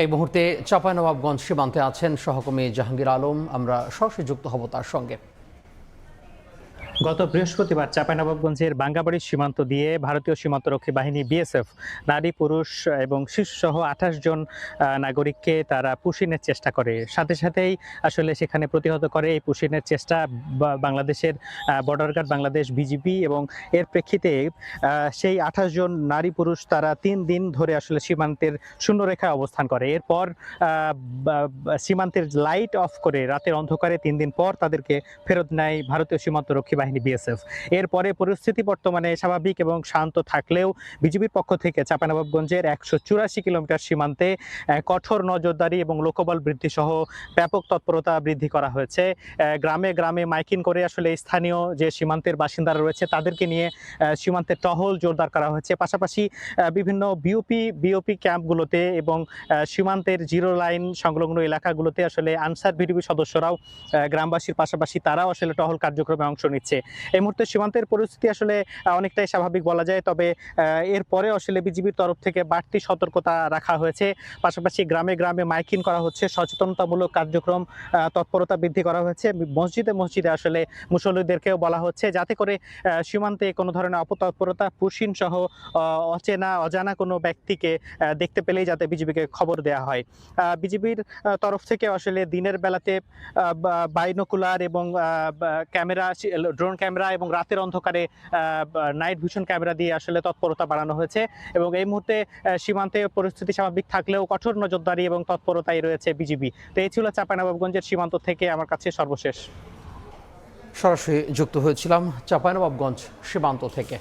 এই মুহূর্তে চাঁপাইনবাবগঞ্জ সীমান্তে আছেন সহকর্মী জাহাঙ্গীর আলম। আমরা সরাসরি যুক্ত হব তার সঙ্গে। গত বৃহস্পতিবার চাঁপাইনবাবগঞ্জের বাঙ্গাবাড়ির সীমান্ত দিয়ে ভারতীয় সীমান্তরক্ষী বাহিনী বিএসএফ নারী, পুরুষ এবং শিশুসহ ২৮ জন নাগরিককে তারা পুশিনের চেষ্টা করে। সাথে সাথেই আসলে সেখানে প্রতিহত করে এই পুশিনের চেষ্টা বাংলাদেশের বর্ডার গার্ড বাংলাদেশ বিজিবি, এবং এর প্রেক্ষিতে সেই ২৮ জন নারী পুরুষ তারা ৩ দিন ধরে আসলে সীমান্তের শূন্যরেখায় অবস্থান করে। এরপর সীমান্তের লাইট অফ করে রাতের অন্ধকারে ৩ দিন পর তাদেরকে ফেরত নেয় ভারতীয় সীমান্তরক্ষী বাহিনী বিএসএফ। এরপরে পরিস্থিতি বর্তমানে স্বাভাবিক এবং শান্ত থাকলেও বিজিবির পক্ষ থেকে চাঁপাইনবাবগঞ্জের ১৮৪ কিলোমিটার সীমান্তে কঠোর নজরদারি এবং লোকবল বৃদ্ধি সহ ব্যাপক তৎপরতা বৃদ্ধি করা হয়েছে। গ্রামে গ্রামে মাইকিং করে আসলে স্থানীয় যে সীমান্তের বাসিন্দারা রয়েছে তাদেরকে নিয়ে সীমান্তের টহল জোরদার করা হয়েছে। পাশাপাশি বিভিন্ন বিওপি ক্যাম্পগুলোতে এবং সীমান্তের জিরো লাইন সংলগ্ন এলাকাগুলোতে আসলে আনসার ভিডিপি সদস্যরাও গ্রামবাসীর পাশাপাশি তারাও আসলে টহল কার্যক্রমে অংশ নিচ্ছে। এই মুহূর্তে সীমান্তের পরিস্থিতি আসলে অনেকটাই স্বাভাবিক বলা যায়, তবে এরপরে আসলে বিজিবির তরফ থেকে বাড়তি সতর্কতা রাখা হয়েছে। পাশাপাশি গ্রামে গ্রামে মাইকিং করা হচ্ছে, সচেতনতামূলক কার্যক্রম তৎপরতা বৃদ্ধি করা হয়েছে। মসজিদে মসজিদে আসলে মুসল্লিদেরকেও বলা হচ্ছে যাতে করে সীমান্তে কোনো ধরনের অপতৎপরতা, পুশিন সহ অজানা কোনো ব্যক্তিকে দেখতে পেলেই যাতে বিজিবিকে খবর দেওয়া হয়। বিজিবির তরফ থেকে আসলে দিনের বেলাতে বাইনোকুলার এবং ক্যামেরা, ড্রোন ক্যামেরা এবং রাতের অন্ধকারে নাইট ভিশন ক্যামেরা দিয়ে আসলে তৎপরতা বাড়ানো হয়েছে, এবং এই মুহূর্তে সীমান্তে পরিস্থিতি স্বাভাবিক থাকলেও কঠোর নজরদারি এবং তৎপরতায় রয়েছে বিজিবি। তো এই ছিল চাঁপাইনবাবগঞ্জের সীমান্ত থেকে আমার কাছে সর্বশেষ। সরাসরি যুক্ত হয়েছিলাম চাঁপাইনবাবগঞ্জ সীমান্ত থেকে।